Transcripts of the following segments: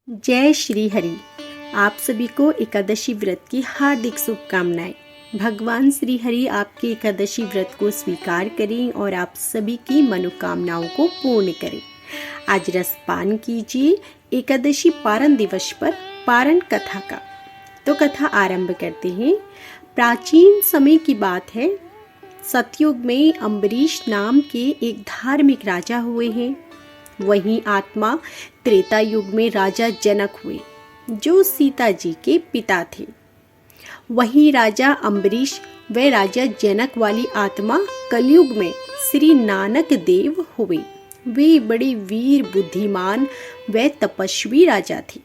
जय श्री हरि। आप सभी को एकादशी व्रत की हार्दिक शुभकामनाएं। भगवान श्री हरि आपके एकादशी व्रत को स्वीकार करें और आप सभी की मनोकामनाओं को पूर्ण करें। आज रसपान कीजिए एकादशी पारण दिवस पर पारण कथा का। तो कथा आरंभ करते हैं। प्राचीन समय की बात है। सतयुग में अम्बरीश नाम के एक धार्मिक राजा हुए हैं। वहीं आत्मा त्रेता युग में राजा जनक हुए, जो सीता जी के पिता थे। वहीं राजा अम्बरीश व राजा जनक वाली आत्मा कलयुग में श्री नानक देव हुए। वे बड़े वीर, बुद्धिमान व तपस्वी राजा थे।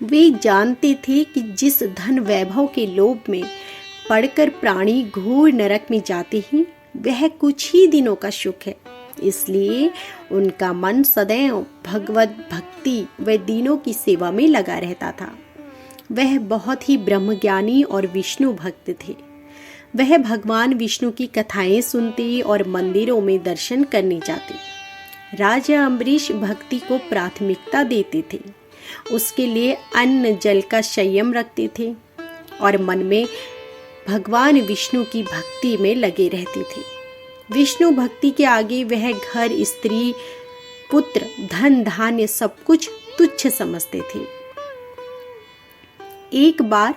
वे जानते थे कि जिस धन वैभव के लोभ में पड़कर प्राणी घोर नरक में जाते हैं, वह कुछ ही दिनों का सुख है। इसलिए उनका मन सदैव भगवत भक्ति व दीनों की सेवा में लगा रहता था। वह बहुत ही ब्रह्मज्ञानी और विष्णु भक्त थे। वह भगवान विष्णु की कथाएं सुनते और मंदिरों में दर्शन करने जाते। राजा अम्बरीश भक्ति को प्राथमिकता देते थे। उसके लिए अन्न जल का संयम रखते थे और मन में भगवान विष्णु की भक्ति में लगे रहते थे। विष्णु भक्ति के आगे वह घर, स्त्री, पुत्र, धन धान्य सब कुछ तुच्छ समझते थे। एक बार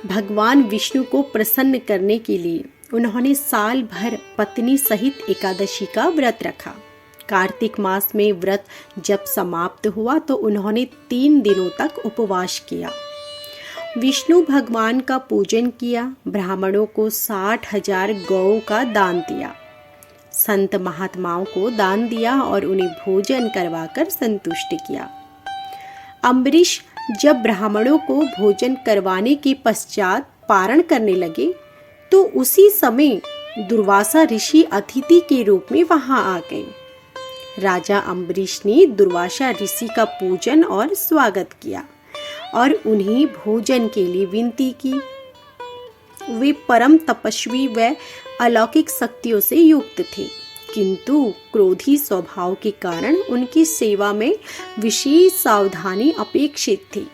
भगवान विष्णु को प्रसन्न करने के लिए उन्होंने साल भर पत्नी सहित एकादशी का व्रत रखा। कार्तिक मास में व्रत जब समाप्त हुआ तो उन्होंने 3 दिनों तक उपवास किया। विष्णु भगवान का पूजन किया, ब्राह्मणों को 60,000 गौ का दान दिया, संत महात्माओं को दान दिया और उन्हें भोजन करवाकर संतुष्ट किया। अम्बरीश जब ब्राह्मणों को भोजन करवाने के पश्चात पारण करने लगे तो उसी समय दुर्वासा ऋषि अतिथि के रूप में वहां आ गए। राजा अम्बरीश ने दुर्वासा ऋषि का पूजन और स्वागत किया और उन्हें भोजन के लिए विनती की। वे परम तपस्वी व अलौकिक शक्तियों से युक्त थे, किंतु क्रोधी स्वभाव के कारण उनकी सेवा में विशेष सावधानी अपेक्षित थी।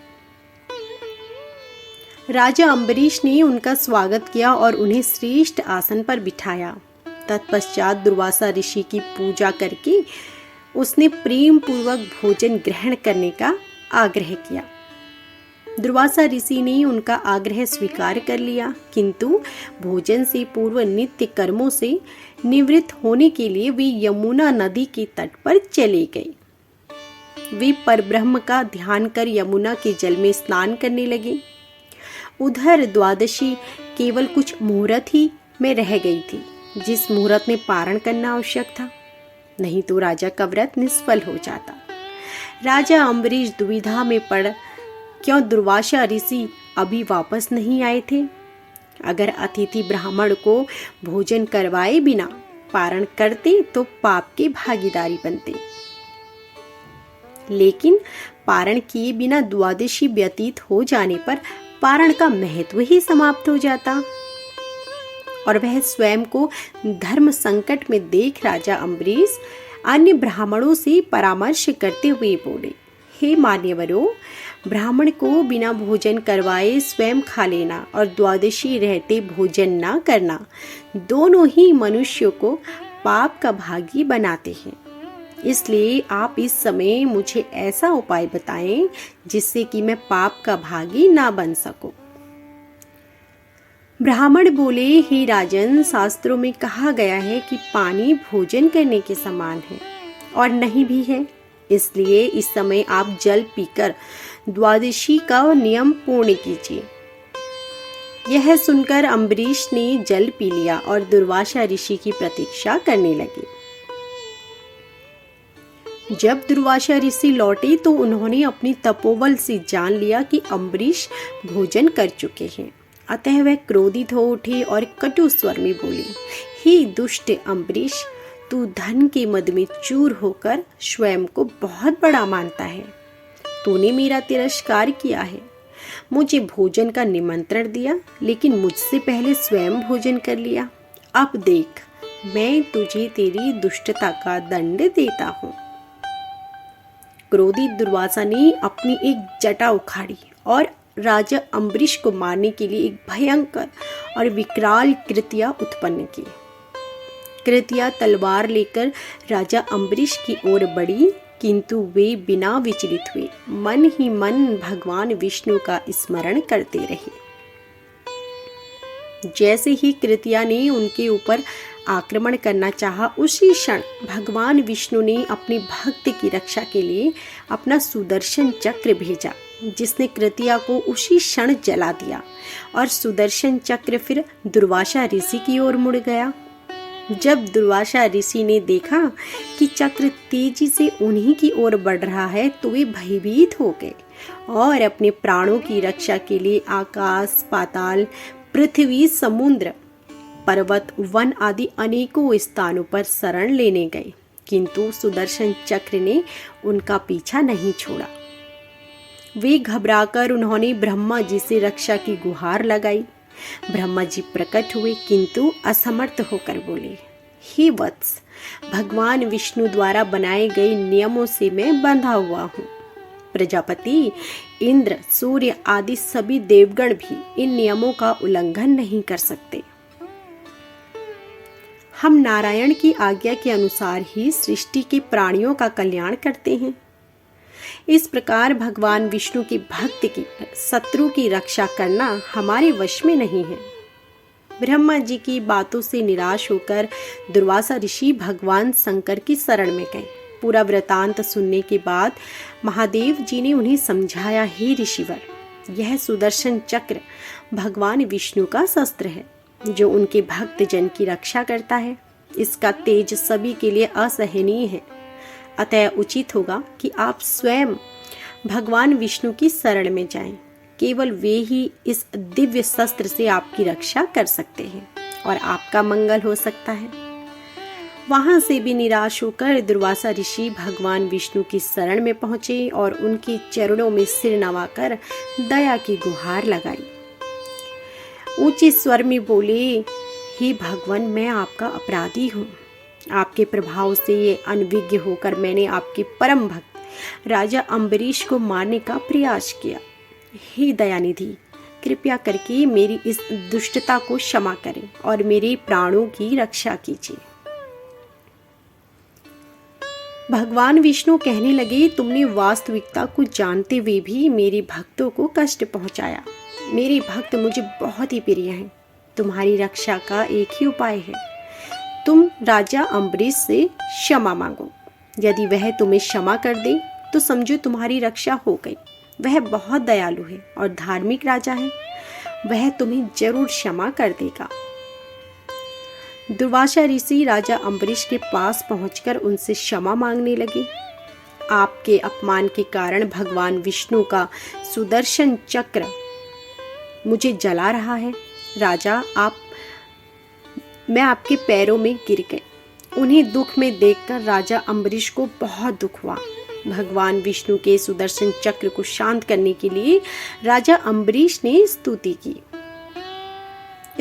राजा अम्बरीश ने उनका स्वागत किया और उन्हें श्रेष्ठ आसन पर बिठाया। तत्पश्चात दुर्वासा ऋषि की पूजा करके उसने प्रेम पूर्वक भोजन ग्रहण करने का आग्रह किया। दुर्वासा ऋषि ने उनका आग्रह स्वीकार कर लिया, किंतु भोजन से पूर्व नित्य कर्मों से निवृत्त होने के लिए वे यमुना नदी के तट पर चले गए। वे परब्रह्म का ध्यान कर यमुना के जल में स्नान करने लगे। उधर द्वादशी केवल कुछ मुहूर्त ही में रह गई थी, जिस मुहूर्त में पारण करना आवश्यक था, नहीं तो राजा का व्रत निष्फल हो जाता। राजा अम्बरीश दुविधा में पड़ क्यों दुर्वासा ऋषि अभी वापस नहीं आए थे। अगर अतिथि ब्राह्मण को भोजन करवाए बिना पारण करते तो पाप के भागीदारी बनते, लेकिन पारण किए बिना द्वादशी व्यतीत हो जाने पर पारण का महत्व ही समाप्त हो जाता। और वह स्वयं को धर्म संकट में देख राजा अम्बरीश अन्य ब्राह्मणों से परामर्श करते हुए बोले, हे मान्यवरों, ब्राह्मण को बिना भोजन करवाए स्वयं खा लेना और द्वादशी रहते भोजन ना करना दोनों ही मनुष्यों को पाप का भागी बनाते हैं। इसलिए आप इस समय मुझे ऐसा उपाय बताएं जिससे कि मैं पाप का भागी ना बन सकूं। ब्राह्मण बोले, हे राजन, शास्त्रों में कहा गया है कि पानी भोजन करने के समान है और नहीं भी है। इसलिए इस समय आप जल पीकर द्वादशी का नियम पूर्ण कीजिए। यह सुनकर अम्बरीश ने जल पी लिया और दुर्वासा ऋषि की प्रतीक्षा करने लगे। जब दुर्वासा ऋषि लौटे तो उन्होंने अपनी तपोबल से जान लिया कि अम्बरीश भोजन कर चुके हैं। अतः वह क्रोधित हो उठे और कटु स्वर में बोले, हे दुष्ट अम्बरीश, तू धन के मद में चूर होकर स्वयं को बहुत बड़ा मानता है। तूने मेरा तिरस्कार किया है, मुझे भोजन का निमंत्रण दिया, लेकिन मुझसे पहले स्वयं भोजन कर लिया। अब देख, मैं तुझे तेरी दुष्टता का दंड देता हूँ। क्रोधित दुर्वासा ने अपनी एक जटा उखाड़ी और राजा अम्बरीश को मारने के लिए एक भयंकर और विकराल कृत्या उत्पन्न की। कृत्या तलवार लेकर राजा अम्बरीश की ओर बढ़ी, किंतु वे बिना विचलित हुए मन ही मन भगवान विष्णु का स्मरण करते रहे। जैसे ही कृत्या ने उनके ऊपर आक्रमण करना चाहा, उसी क्षण भगवान विष्णु ने अपने भक्त की रक्षा के लिए अपना सुदर्शन चक्र भेजा, जिसने कृत्या को उसी क्षण जला दिया और सुदर्शन चक्र फिर दुर्वासा ऋषि की ओर मुड़ गया। जब दुर्वासा ऋषि ने देखा कि चक्र तेजी से उन्हीं की ओर बढ़ रहा है, तो वे भयभीत हो गए और अपने प्राणों की रक्षा के लिए आकाश, पाताल, पृथ्वी, समुद्र, पर्वत, वन आदि अनेकों स्थानों पर शरण लेने गए, किंतु सुदर्शन चक्र ने उनका पीछा नहीं छोड़ा। वे घबराकर उन्होंने ब्रह्मा जी से रक्षा की गुहार लगाई। ब्रह्मा जी प्रकट हुए, किंतु असमर्थ होकर बोले, हे वत्स, भगवान विष्णु द्वारा बनाए गए नियमों से मैं बंधा हुआ हूँ। प्रजापति, इंद्र, सूर्य आदि सभी देवगण भी इन नियमों का उल्लंघन नहीं कर सकते। हम नारायण की आज्ञा के अनुसार ही सृष्टि के प्राणियों का कल्याण करते हैं। इस प्रकार भगवान विष्णु के भक्त की शत्रु की रक्षा करना हमारे वश में नहीं है। ब्रह्मा जी की बातों से निराश होकर दुर्वासा ऋषि भगवान शंकर की शरण में गए। पूरा वृतांत सुनने के बाद महादेव जी ने उन्हें समझाया, हे ऋषिवर, यह सुदर्शन चक्र भगवान विष्णु का शस्त्र है, जो उनके भक्त जन की रक्षा करता है। इसका तेज सभी के लिए असहनीय है, अतः उचित होगा कि आप स्वयं भगवान विष्णु की शरण में जाएं। केवल वे ही इस दिव्य शस्त्र से आपकी रक्षा कर सकते हैं और आपका मंगल हो सकता है। वहां से भी निराश होकर दुर्वासा ऋषि भगवान विष्णु की शरण में पहुंचे और उनके चरणों में सिर नवाकर दया की गुहार लगाई। ऊंचे स्वर में बोले, हे भगवान, मैं आपका अपराधी हूँ। आपके प्रभाव से ये अनविज्ञ होकर मैंने आपके परम भक्त राजा अम्बरीश को मारने का प्रयास किया। हे दयानिधि, कृपया करके मेरी इस दुष्टता को क्षमा करें और मेरे प्राणों की रक्षा कीजिए। भगवान विष्णु कहने लगे, तुमने वास्तविकता को जानते हुए भी मेरे भक्तों को कष्ट पहुंचाया। मेरे भक्त मुझे बहुत ही प्रिय हैं। तुम्हारी रक्षा का एक ही उपाय है, तुम राजा अम्बरीश से क्षमा मांगो। यदि वह तुम्हें क्षमा कर दे तो समझो तुम्हारी रक्षा हो गई। वह बहुत दयालु है और धार्मिक राजा है, वह तुम्हें जरूर क्षमा कर देगा। दुर्वासा ऋषि राजा अम्बरीश के पास पहुंचकर उनसे क्षमा मांगने लगे। आपके अपमान के कारण भगवान विष्णु का सुदर्शन चक्र मुझे जला रहा है। राजा, मैं आपके पैरों में गिर गए। उन्हें दुख में देखकर राजा अम्बरीश को बहुत दुख हुआ। भगवान विष्णु के सुदर्शन चक्र को शांत करने के लिए राजा अम्बरीश ने स्तुति की।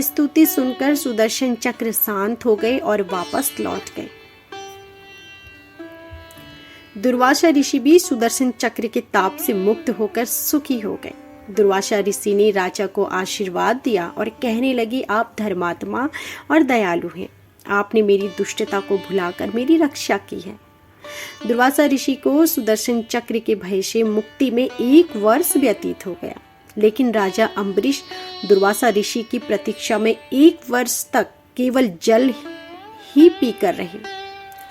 स्तुति सुनकर सुदर्शन चक्र शांत हो गए और वापस लौट गए। दुर्वासा ऋषि भी सुदर्शन चक्र के ताप से मुक्त होकर सुखी हो गए। दुर्वासा ऋषि ने राजा को आशीर्वाद दिया और कहने लगे, आप धर्मात्मा और दयालु हैं। आपने मेरी दुष्टता को भुलाकर मेरी रक्षा की है। दुर्वासा ऋषि को सुदर्शन चक्र के भय से मुक्ति में 1 वर्ष व्यतीत हो गया, लेकिन राजा अम्बरीश दुर्वासा ऋषि की प्रतीक्षा में 1 वर्ष तक केवल जल ही पीकर रहे।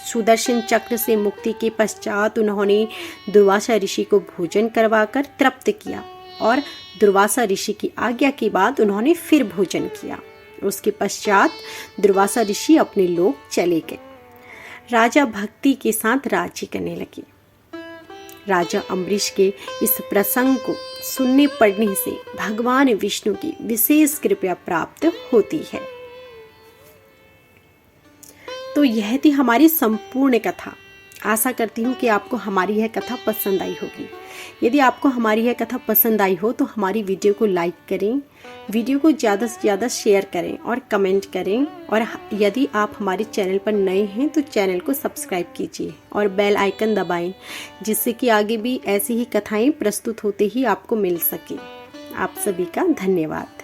सुदर्शन चक्र से मुक्ति के पश्चात उन्होंने दुर्वासा ऋषि को भोजन करवाकर तृप्त किया और दुर्वासा ऋषि की आज्ञा के बाद उन्होंने फिर भोजन किया। उसके पश्चात दुर्वासा ऋषि अपने लोक चले गए। राजा भक्ति के साथ राज्य करने लगे। राजा अम्बरीश के इस प्रसंग को सुनने पढ़ने से भगवान विष्णु की विशेष कृपा प्राप्त होती है। तो यह थी हमारी संपूर्ण कथा। आशा करती हूँ कि आपको हमारी यह कथा पसंद आई होगी। यदि आपको हमारी यह कथा पसंद आई हो तो हमारी वीडियो को लाइक करें, वीडियो को ज़्यादा से ज़्यादा शेयर करें और कमेंट करें। और यदि आप हमारे चैनल पर नए हैं तो चैनल को सब्सक्राइब कीजिए और बेल आइकन दबाएं, जिससे कि आगे भी ऐसी ही कथाएं प्रस्तुत होते ही आपको मिल सके। आप सभी का धन्यवाद।